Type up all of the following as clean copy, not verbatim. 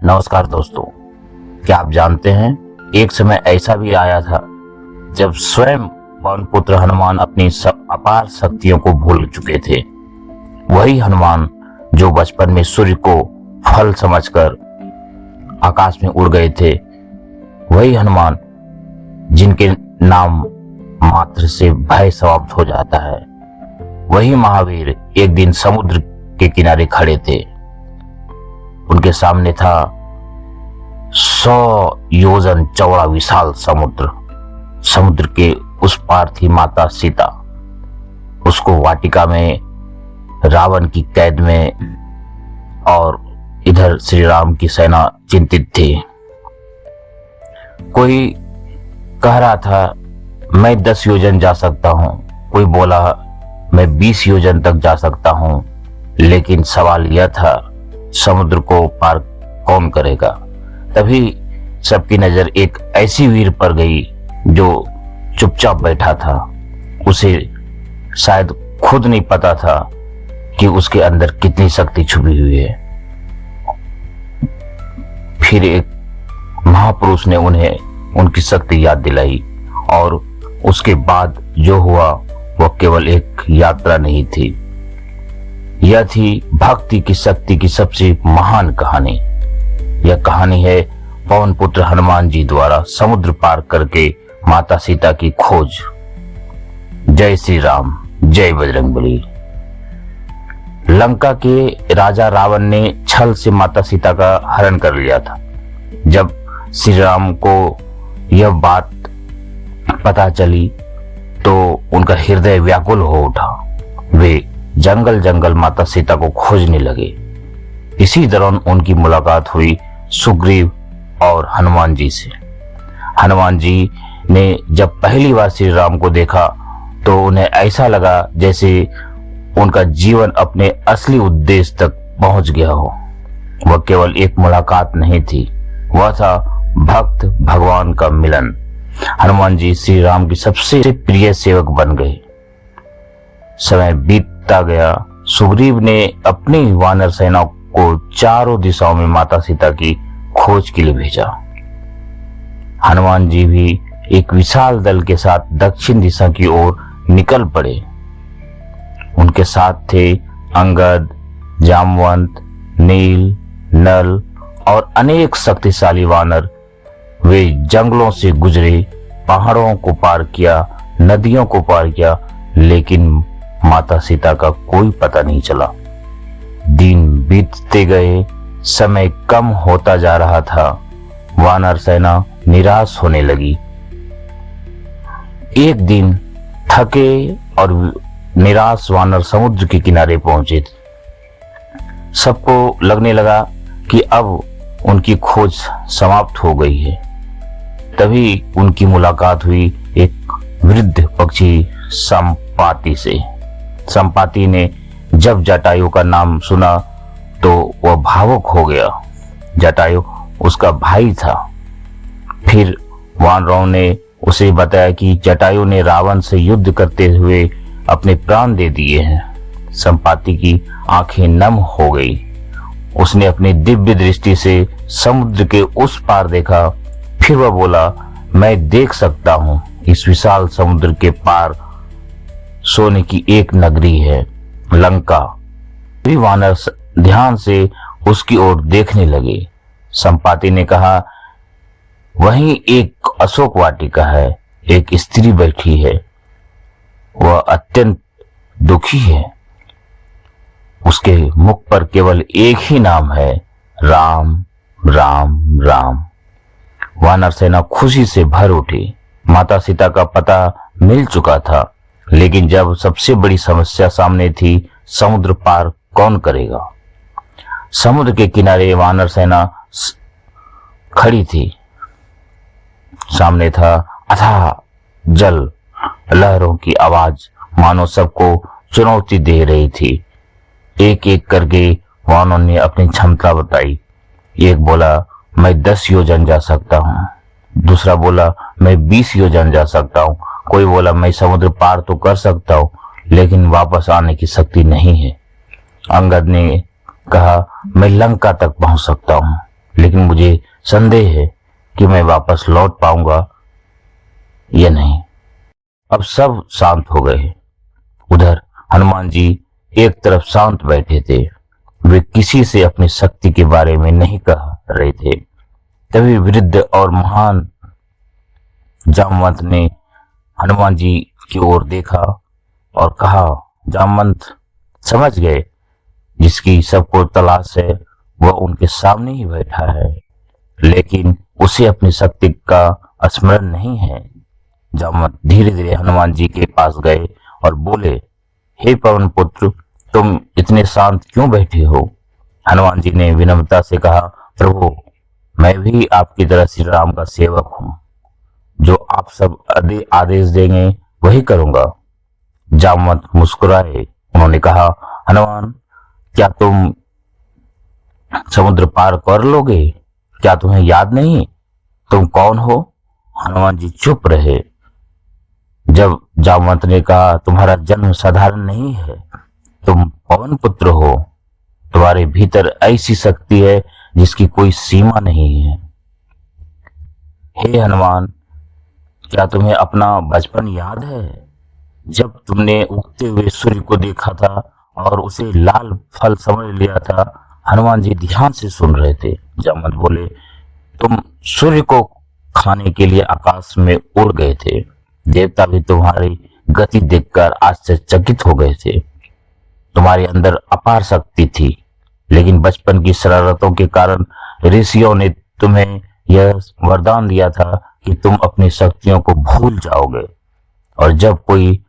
नमस्कार दोस्तों, क्या आप जानते हैं एक समय ऐसा भी आया था जब स्वयं पवन पुत्र हनुमान अपनी अपार शक्तियों को भूल चुके थे। वही हनुमान जो बचपन में सूर्य को फल समझकर आकाश में उड़ गए थे, वही हनुमान जिनके नाम मात्र से भय समाप्त हो जाता है, वही महावीर एक दिन समुद्र के किनारे खड़े थे। उनके सामने था 100 योजन चौड़ा विशाल समुद्र। समुद्र के उस पार थी माता सीता, उसको वाटिका में रावण की कैद में, और इधर श्री राम की सेना चिंतित थी। कोई कह रहा था मैं 10 योजन जा सकता हूं, कोई बोला मैं 20 योजन तक जा सकता हूं, लेकिन सवाल यह था समुद्र को पार कौन करेगा। तभी सबकी नजर एक ऐसी वीर पर गई जो चुपचाप बैठा था। उसे शायद खुद नहीं पता था कि उसके अंदर कितनी शक्ति छुपी हुई है। फिर एक महापुरुष ने उन्हें उनकी शक्ति याद दिलाई, और उसके बाद जो हुआ वह केवल एक यात्रा नहीं थी, यह थी भक्ति की शक्ति की सबसे महान कहानी। यह कहानी है पवन पुत्र हनुमान जी द्वारा समुद्र पार करके माता सीता की खोज। जय श्री राम, जय बजरंगबली। लंका के राजा रावण ने छल से माता सीता का हरण कर लिया था। जब श्री राम को यह बात पता चली तो उनका हृदय व्याकुल हो उठा। वे जंगल जंगल माता सीता को खोजने लगे। इसी दौरान उनकी मुलाकात हुई सुग्रीव और हनुमान जी से। हनुमान जी ने जब पहली बार श्री राम को देखा तो उन्हें ऐसा लगा जैसे उनका जीवन अपने असली उद्देश्य तक पहुंच गया हो। वह केवल एक मुलाकात नहीं थी, वह था भक्त भगवान का मिलन। हनुमान जी श्री राम की सबसे प्रिय सेवक बन गए। समय बीतता गया। सुग्रीव ने अपनी वानर सेना को चारों दिशाओं में माता सीता की खोज के लिए भेजा। हनुमान जी भी एक विशाल दल के साथ दक्षिण दिशा की ओर निकल पड़े। उनके साथ थे अंगद, जामवंत, नील, नल और अनेक शक्तिशाली वानर। वे जंगलों से गुजरे, पहाड़ों को पार किया, नदियों को पार किया, लेकिन माता सीता का कोई पता नहीं चला। दिन बीतते गए, समय कम होता जा रहा था। वानर सेना निराश होने लगी। एक दिन थके और निराश वानर समुद्र के किनारे पहुंचे। सबको लगने लगा कि अब उनकी खोज समाप्त हो गई है। तभी उनकी मुलाकात हुई एक वृद्ध पक्षी संपाति से। संपाति ने जब जटायु का नाम सुना तो वह भावुक हो गया। जटायु उसका भाई था। फिर वानरों ने उसे बताया कि जटायु ने रावण से युद्ध करते हुए अपने प्राण दे दिए हैं। संपाति की आंखें नम हो गई। उसने अपनी दिव्य दृष्टि से समुद्र के उस पार देखा। फिर वह बोला, मैं देख सकता हूं, इस विशाल समुद्र के पार सोने की एक नगरी है, लंका। भी वानर ध्यान से उसकी ओर देखने लगे। संपाति ने कहा, वहीं एक अशोक वाटिका है, एक स्त्री बैठी है, वह अत्यंत दुखी है। उसके मुख पर केवल एक ही नाम है, राम राम राम। वानर सेना खुशी से भर उठी। माता सीता का पता मिल चुका था, लेकिन जब सबसे बड़ी समस्या सामने थी, समुद्र पार कौन करेगा। समुद्र के किनारे वानर सेना खड़ी थी। सामने था अथाह जल, लहरों की आवाज मानो सबको चुनौती दे रही थी। एक एक करके वानरों ने अपनी क्षमता बताई। एक बोला, मैं 10 योजन जा सकता हूँ। दूसरा बोला, मैं 20 योजन जा सकता हूँ। कोई बोला, मैं समुद्र पार तो कर सकता हूँ, लेकिन वापस आने की शक्ति नहीं है। अंगद ने कहा, मैं लंका तक पहुंच सकता हूँ। लेकिन मुझे संदेह है कि मैं वापस लौट पाऊंगा या नहीं। अब सब शांत हो गए। उधर हनुमान जी एक तरफ शांत बैठे थे। वे किसी से अपनी शक्ति के बारे में नहीं कह रहे थे। तभी वृद्ध और महान जामवंत ने हनुमान जी की ओर देखा और कहा, जामवंत समझ गए, जिसकी सबको तलाश है वह उनके सामने ही बैठा है, लेकिन उसे अपनी शक्ति का स्मरण नहीं है। जामवंत धीरे धीरे हनुमान जी के पास गए और बोले, हे पवन पुत्र, तुम इतने शांत क्यों बैठे हो? हनुमान जी ने विनम्रता से कहा, प्रभु, मैं भी आपकी तरह श्री राम का सेवक हूँ। जो आप सब आदेश देंगे वही करूंगा। जामवंत मुस्कुराए। उन्होंने कहा, हनुमान, क्या तुम समुद्र पार कर लोगे? क्या तुम्हें याद नहीं तुम कौन हो? हनुमान जी चुप रहे। जब जामवंत ने कहा, तुम्हारा जन्म साधारण नहीं है, तुम पवन पुत्र हो। तुम्हारे भीतर ऐसी शक्ति है जिसकी कोई सीमा नहीं है। हे हनुमान, क्या तुम्हें अपना बचपन याद है, जब तुमने उगते हुए सूर्य को देखा था और उसे लाल फल समझ लिया था? हनुमान जी ध्यान से सुन रहे थे। जामवंत बोले, तुम सूर्य को खाने के लिए आकाश में उड़ गए थे। देवता भी तुम्हारी गति देखकर आश्चर्यचकित हो गए थे। तुम्हारे अंदर अपार शक्ति थी, लेकिन बचपन की शरारतों के कारण ऋषियों ने तुम्हें यह वरदान दिया था कि तुम अपनी शक्तियों को भूल जाओगे, और जब कोई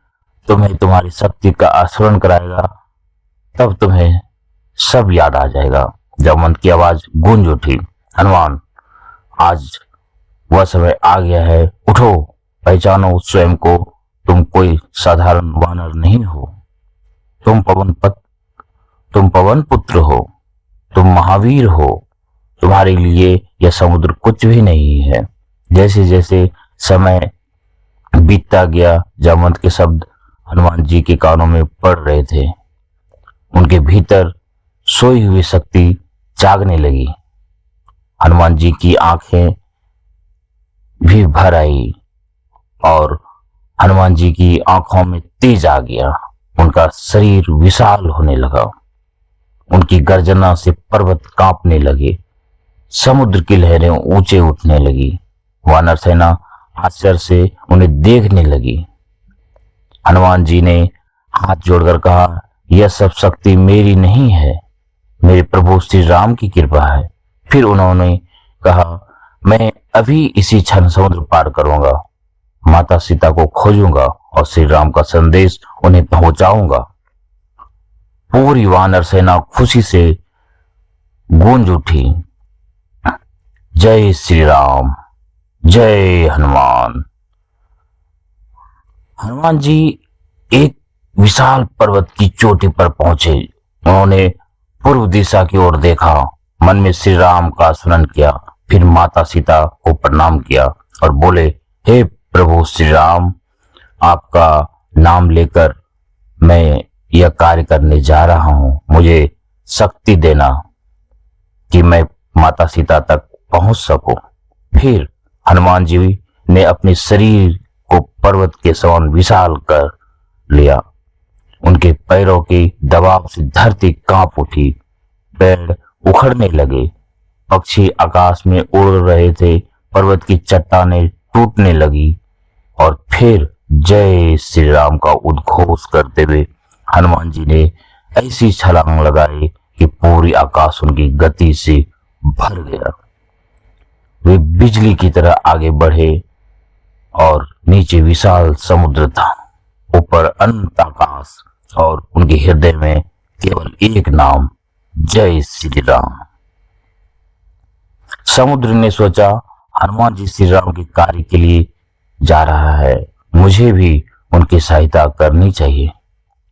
तुम्हें तुम्हारी शक्ति का स्मरण कराएगा तब तुम्हें सब याद आ जाएगा। जामवंत की आवाज गूंज उठी, हनुमान, आज वह समय आ गया है। उठो, पहचानो स्वयं को। तुम कोई साधारण वानर नहीं हो। तुम तुम पवन पुत्र हो। तुम महावीर हो। तुम्हारे लिए यह समुद्र कुछ भी नहीं है। जैसे जैसे समय बीतता गया, जामवंत के शब्द हनुमान जी के कानों में पड़ रहे थे। उनके भीतर सोई हुई शक्ति जागने लगी। हनुमान जी की आंखें भी भर आई और हनुमान जी की आंखों में तेज आ गया। उनका शरीर विशाल होने लगा। उनकी गर्जना से पर्वत कांपने लगे। समुद्र की लहरें ऊंचे उठने लगी। वानर सेना आश्चर्य से उन्हें देखने लगी। हनुमान जी ने हाथ जोड़कर कहा, यह सब शक्ति मेरी नहीं है, मेरे प्रभु श्री राम की कृपा है। फिर उन्होंने कहा, मैं अभी इसी क्षण समुद्र पार करूंगा, माता सीता को खोजूंगा और श्री राम का संदेश उन्हें पहुंचाऊंगा। पूरी वानर सेना खुशी से गूंज उठी, जय श्री राम, जय हनुमान। हनुमान जी एक विशाल पर्वत की चोटी पर पहुंचे। उन्होंने पूर्व दिशा की ओर देखा, मन में श्री राम का स्मरण किया, फिर माता सीता को प्रणाम किया और बोले, हे प्रभु श्री राम, आपका नाम लेकर मैं यह कार्य करने जा रहा हूं। मुझे शक्ति देना कि मैं माता सीता तक पहुंच सकूं। फिर हनुमान जी ने अपने शरीर को पर्वत के समान विशाल कर लिया। उनके पैरों के दबाव से धरती कांप उठी। पेड़ उखड़ने लगे। पक्षी आकाश में उड़ रहे थे। पर्वत की चट्टानें टूटने लगी और फिर जय श्री राम का उद्घोष करते हुए हनुमान जी ने ऐसी छलांग लगाई कि पूरी आकाश उनकी गति से भर गया। वे बिजली की तरह आगे बढ़े और नीचे विशाल समुद्र था, ऊपर अनंत आकाश, और उनके हृदय में केवल एक नाम, जय श्री राम। समुद्र ने सोचा, हनुमान जी श्री राम के कार्य के लिए जा रहा है, मुझे भी उनकी सहायता करनी चाहिए।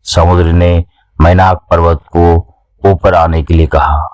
समुद्र ने मैनाक पर्वत को ऊपर आने के लिए कहा।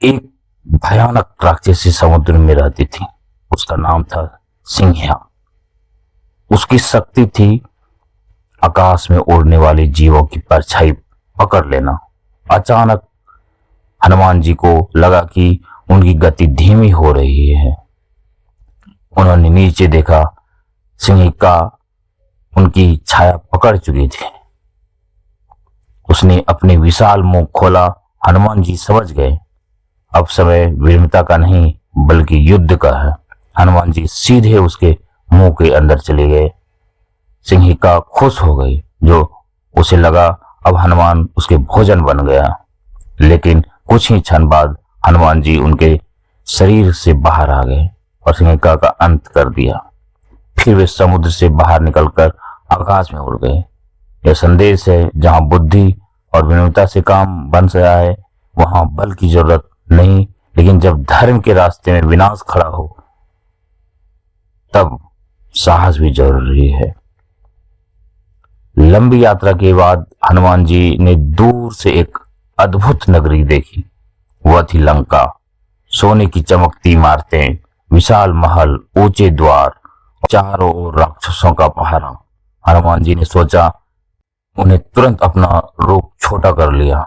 एक भयानक राक्षसी समुद्र में रहती थी। उसका नाम था सिंहिया। उसकी शक्ति थी आकाश में उड़ने वाले जीवों की परछाई पकड़ लेना। अचानक हनुमान जी को लगा कि उनकी गति धीमी हो रही है। उन्होंने नीचे देखा, सिंहिका उनकी छाया पकड़ चुकी थी। उसने अपने विशाल मुंह खोला। हनुमान जी समझ गए अब समय वीरता का नहीं बल्कि युद्ध का है। हनुमान जी सीधे उसके मुंह के अंदर चले गए। सिंहिका खुश हो गई, जो उसे लगा अब हनुमान उसके भोजन बन गया। लेकिन कुछ ही क्षण बाद हनुमान जी उनके शरीर से बाहर आ गए और सिंहिका का अंत कर दिया। फिर वे समुद्र से बाहर निकलकर आकाश में उड़ गए। यह संदेश है, जहां बुद्धि और विनम्रता से काम बन रहा है वहां बल की जरूरत नहीं, लेकिन जब धर्म के रास्ते में विनाश खड़ा हो तब साहस भी जरूरी है। लंबी यात्रा के बाद हनुमान जी ने दूर से एक अद्भुत नगरी देखी। वह थी लंका। सोने की चमकती इमारतें, विशाल महल, ऊंचे द्वार, चारों ओर राक्षसों का पहरा। हनुमान जी ने सोचा, उन्हें तुरंत अपना रूप छोटा कर लिया।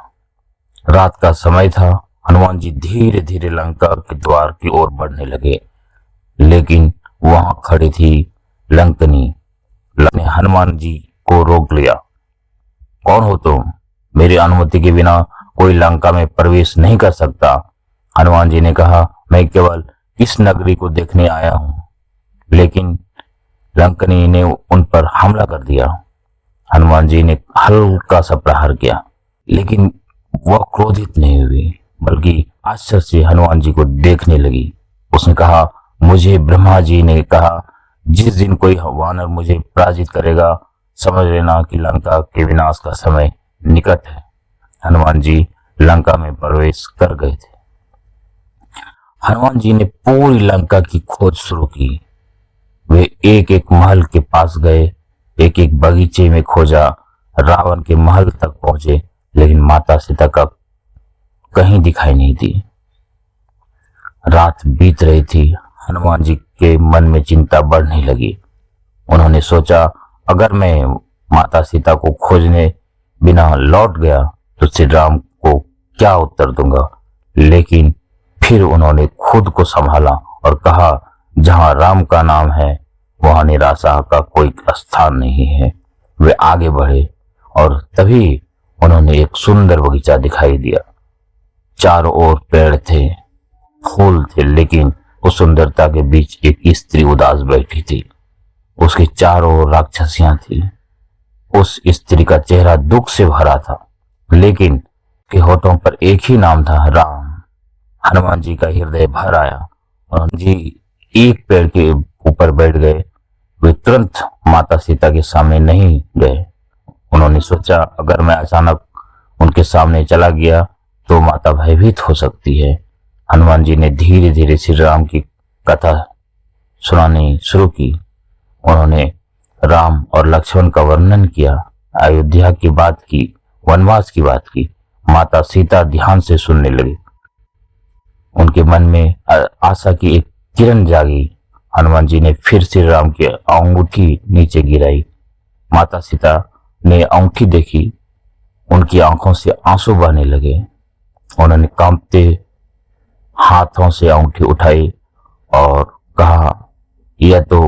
रात का समय था। हनुमान जी धीरे धीरे लंका के द्वार की ओर बढ़ने लगे, लेकिन वहां खड़ी थी लंकनी। ने हनुमान जी को रोक लिया। कौन हो तुम? मेरी अनुमति के बिना कोई लंका में प्रवेश नहीं कर सकता। हनुमान जी ने कहा, मैं केवल इस नगरी को देखने आया हूं। लेकिन लंकनी ने उन पर हमला कर दिया। हनुमान जी ने हल्का सा प्रहार किया, लेकिन वह क्रोधित नहीं हुई, बल्कि आश्चर्य से हनुमान जी को देखने लगी। उसने कहा, मुझे ब्रह्मा जी ने कहा, जिस दिन कोई वानर मुझे पराजित करेगा, समझ लेना कि लंका के विनाश का समय निकट है। हनुमान जी लंका में प्रवेश कर गए थे। हनुमान जी ने पूरी लंका की खोज शुरू की। वे एक एक महल के पास गए, एक एक बगीचे में खोजा, रावण के महल तक पहुंचे, लेकिन माता सीता का कहीं दिखाई नहीं दी। रात बीत रही थी। हनुमान जी के मन में चिंता बढ़ने लगी। उन्होंने सोचा, अगर मैं माता सीता को खोजने बिना लौट गया तो श्री राम को क्या उत्तर दूंगा। लेकिन फिर उन्होंने खुद को संभाला और कहा, जहां राम का नाम है वहां निराशा का कोई स्थान नहीं है। वे आगे बढ़े और तभी उन्होंने एक सुंदर बगीचा दिखाई दिया। चारों ओर पेड़ थे, फूल थे, लेकिन उस सुंदरता के बीच एक स्त्री उदास बैठी थी। उसके चारों ओर राक्षसियां थी। उस स्त्री का चेहरा दुख से भरा था, लेकिन के होठों पर एक ही नाम था, राम। हनुमान जी का हृदय भर आया और जी एक पेड़ के ऊपर बैठ गए। वे तुरंत माता सीता के सामने नहीं गए। उन्होंने सोचा, अगर मैं अचानक उनके सामने चला गया तो माता भयभीत हो सकती है। हनुमान जी ने धीरे धीरे श्री राम की कथा सुनानी शुरू की। उन्होंने राम और लक्ष्मण का वर्णन किया, अयोध्या की बात की, वनवास की बात की। माता सीता ध्यान से सुनने लगी। उनके मन में आशा की एक किरण जागी। हनुमान जी ने फिर श्री राम की अंगूठी नीचे गिराई। माता सीता ने अंगूठी देखी। उनकी आंखों से आंसू बहने लगे। उन्होंने कांपते हाथों से अंगूठी उठाई और कहा, यह तो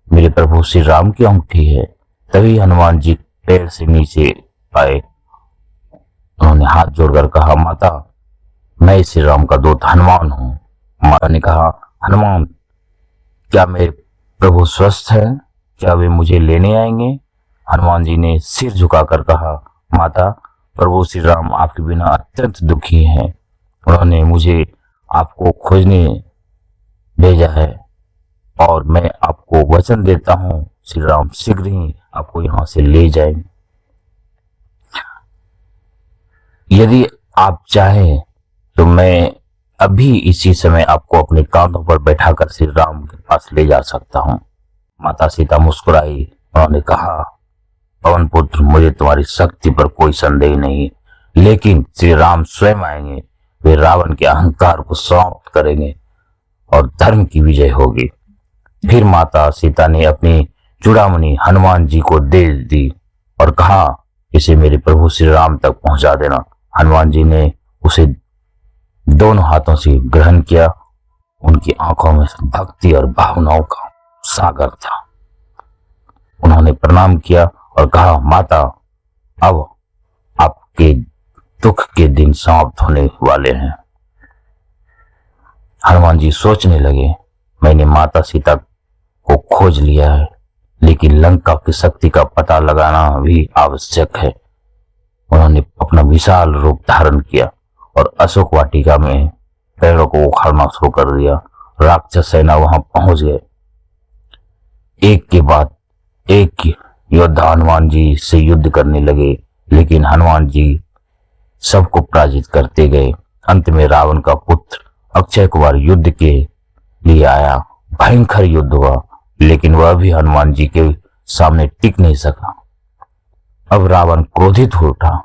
मेरे प्रभु श्री राम की अंगूठी है। तभी हनुमान जी पैर से नीचे आए। उन्होंने हाथ जोड़कर कहा, माता, मैं श्री राम का दूत हनुमान हूं। माता ने कहा, हनुमान, क्या मेरे प्रभु स्वस्थ है? क्या वे मुझे लेने आएंगे? हनुमान जी ने सिर झुकाकर कहा, माता, प्रभु श्री राम आपके बिना अत्यंत दुखी हैं। उन्होंने मुझे आपको खोजने भेजा है और मैं आपको वचन देता हूं, श्री राम शीघ्र ही आपको यहां से ले जाएंगे। यदि आप चाहें तो मैं अभी इसी समय आपको अपने कांधों पर बैठाकर श्री राम के पास ले जा सकता हूं। माता सीता मुस्कुराई। उन्होंने कहा, पवन पुत्र, मुझे तुम्हारी शक्ति पर कोई संदेह नहीं, लेकिन श्री राम स्वयं आएंगे। वे रावण के अहंकार को समाप्त करेंगे और धर्म की विजय होगी। फिर माता सीता ने अपनी चूड़ामणि हनुमान जी को दे दी और कहा, इसे मेरे प्रभु श्री राम तक पहुंचा देना। हनुमान जी ने उसे दोनों हाथों से ग्रहण किया। उनकी आंखों में भक्ति और भावनाओं का सागर था। उन्होंने प्रणाम किया और कहा, माता, अब आपके दुख के दिन समाप्त होने वाले हैं। हनुमान जी सोचने लगे, मैंने माता सीता को खोज लिया है, लेकिन लंका की शक्ति का पता लगाना भी आवश्यक है। उन्होंने अपना विशाल रूप धारण किया और अशोक वाटिका में पेड़ों को उखाड़ना शुरू कर दिया। राक्षस सेना वहां पहुंच गए। एक के बाद एक योद्धा हनुमान जी से युद्ध करने लगे, लेकिन हनुमान जी सबको पराजित करते गए। अंत में रावण का पुत्र अक्षय कुमार युद्ध के लिए आया। भयंकर युद्ध हुआ, लेकिन वह भी हनुमान जी के सामने टिक नहीं सका। अब रावण क्रोधित हो उठा।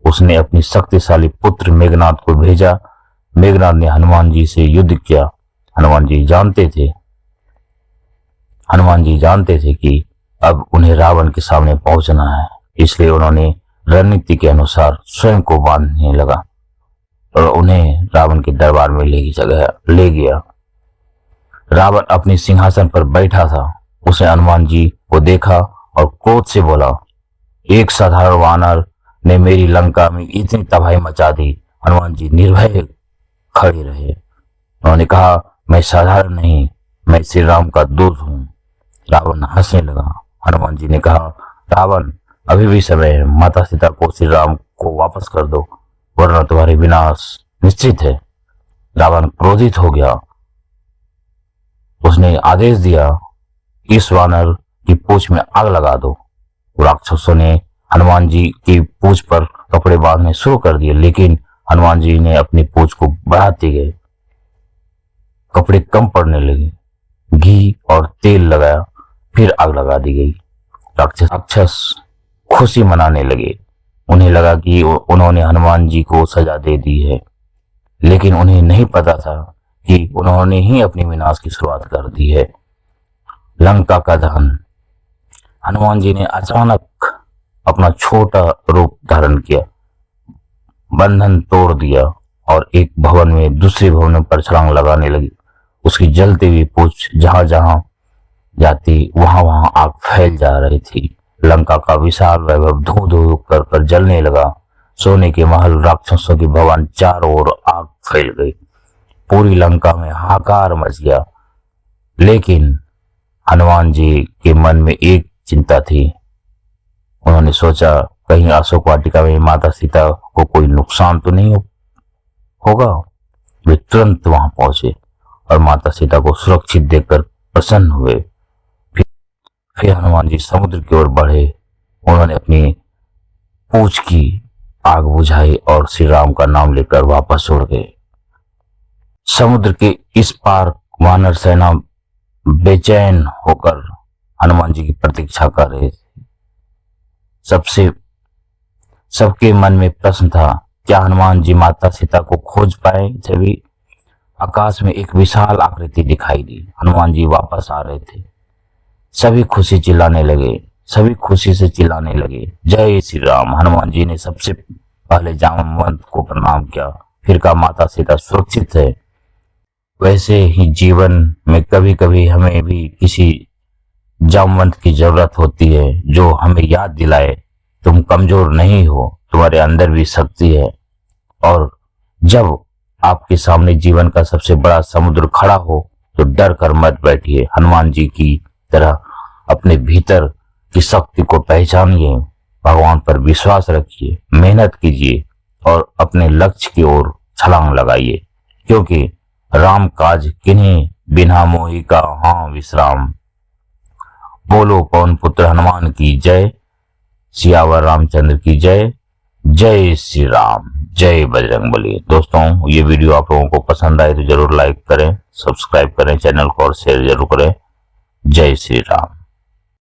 उसने अपनी शक्तिशाली पुत्र मेघनाद को भेजा। मेघनाद ने हनुमान जी से युद्ध किया। हनुमान जी जानते थे कि अब उन्हें रावण के सामने पहुंचना है, इसलिए उन्होंने रणनीति के अनुसार स्वयं को बांधने लगा और उन्हें रावण के दरबार में ले गया। रावण अपने सिंहासन पर बैठा था। उसने हनुमान जी को देखा और क्रोध से बोला, एक साधारण वानर ने मेरी लंका में इतनी तबाही मचा दी। हनुमान जी निर्भय खड़े रहे। उन्होंने कहा, मैं साधारण नहीं, मैं श्री राम का दूत हूं। रावण हंसने लगा। हनुमान जी ने कहा, रावण, अभी भी समय है। माता सीता को श्री राम को वापस कर दो, वरना तुम्हारी विनाश निश्चित है। रावण क्रोधित हो गया। उसने आदेश दिया, इस वानर की पूंछ में आग लगा दो। राक्षसों ने हनुमान जी की पूंछ पर कपड़े बांधने शुरू कर दिए, लेकिन हनुमान जी ने अपनी पूंछ को बढ़ाते गए। कपड़े कम पड़ने लगे। घी और तेल लगाया, फिर आग लगा दी गई। राक्षस खुशी मनाने लगे। उन्हें लगा कि उन्होंने हनुमान जी को सजा दे दी है, लेकिन उन्हें नहीं पता था कि उन्होंने ही अपनी विनाश की शुरुआत कर दी है। लंका का दहन। हनुमान जी ने अचानक अपना छोटा रूप धारण किया, बंधन तोड़ दिया और एक भवन में दूसरे भवन पर छलांग लगाने लगी। उसकी जलती हुई पूंछ जहां जहां जाती वहां वहां आग फैल जा रही थी। लंका का विशाल वैभव धू धू कर जलने लगा। सोने के महल, राक्षसों के भवन, चारों ओर आग फैल गई। पूरी लंका में हाहाकार मच गया। लेकिन हनुमान जी के मन में एक चिंता थी। उन्होंने सोचा, कहीं अशोक वाटिका में माता सीता को कोई नुकसान तो नहीं होगा। वे तुरंत वहां पहुंचे और माता सीता को सुरक्षित देखकर प्रसन्न हुए। फिर हनुमान जी समुद्र की ओर बढ़े। उन्होंने अपनी पूंछ की आग बुझाई और श्री राम का नाम लेकर वापस उड़ गए। समुद्र के इस पार वानर सेना बेचैन होकर हनुमान जी की प्रतीक्षा कर रहे थे। सबके मन में प्रश्न था, क्या हनुमान जी माता सीता को खोज पाए? तभी आकाश में एक विशाल आकृति दिखाई दी। हनुमान जी वापस आ रहे थे। सभी खुशी से चिल्लाने लगे, जय श्री राम। हनुमान जी ने सबसे पहले जामवंत को प्रणाम किया, फिर कहा, माता सीता सुरक्षित है। वैसे ही जीवन में कभी कभी हमें भी किसी जामवंत की जरूरत होती है, जो हमें याद दिलाए, तुम कमजोर नहीं हो, तुम्हारे अंदर भी शक्ति है। और जब आपके सामने जीवन का सबसे बड़ा समुद्र खड़ा हो तो डर कर मत बैठिए। हनुमान जी की तरह अपने भीतर की शक्ति को पहचानिए, भगवान पर विश्वास रखिए, मेहनत कीजिए और अपने लक्ष्य की ओर छलांग लगाइए, क्योंकि राम काज किन्हीं बिना मोहि का हाँ विश्राम। बोलो पवन पुत्र हनुमान की जय। सियावर रामचंद्र की जय। जय श्री राम, जय बजरंगबली। दोस्तों, ये वीडियो आप लोगों को पसंद आए तो जरूर लाइक करें, सब्सक्राइब करें चैनल को और शेयर जरूर करें। जय श्री राम।